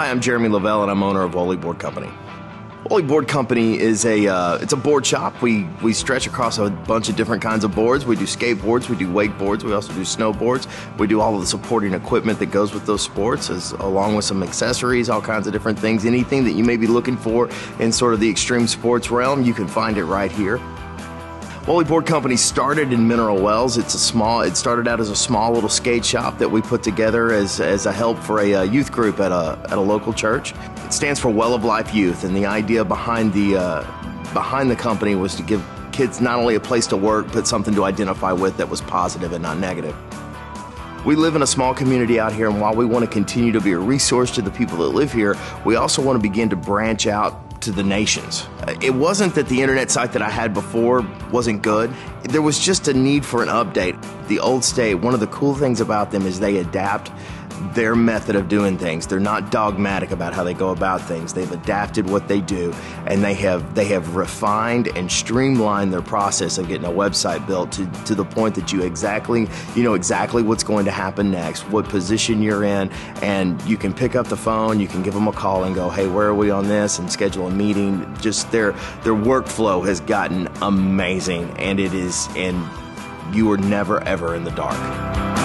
Hi, I'm Jeremy Lavelle, and I'm owner of Wholly Board Company. Wholly Board Company is it's a board shop. We stretch across a bunch of different kinds of boards. We do skateboards, we do wakeboards, we also do snowboards. We do all of the supporting equipment that goes with those sports, along with some accessories, all kinds of different things. Anything that you may be looking for in sort of the extreme sports realm, you can find it right here. Wholly Board Company started in Mineral Wells. It started out as a small little skate shop that we put together as a help for a youth group at a local church. It stands for Well of Life Youth, and the idea behind the company was to give kids not only a place to work, but something to identify with that was positive and not negative. We live in a small community out here, and while we want to continue to be a resource to the people that live here, we also want to begin to branch out to the nations. It wasn't that the internet site that I had before wasn't good. There was just a need for an update. The Old State, one of the cool things about them is they adapt their method of doing things. They're not dogmatic about how they go about things. They've adapted what they do, and they have refined and streamlined their process of getting a website built to the point that you know exactly what's going to happen next, what position you're in, and you can pick up the phone, you can give them a call and go, hey, where are we on this, and schedule a meeting. Just their workflow has gotten amazing, and you are never ever in the dark.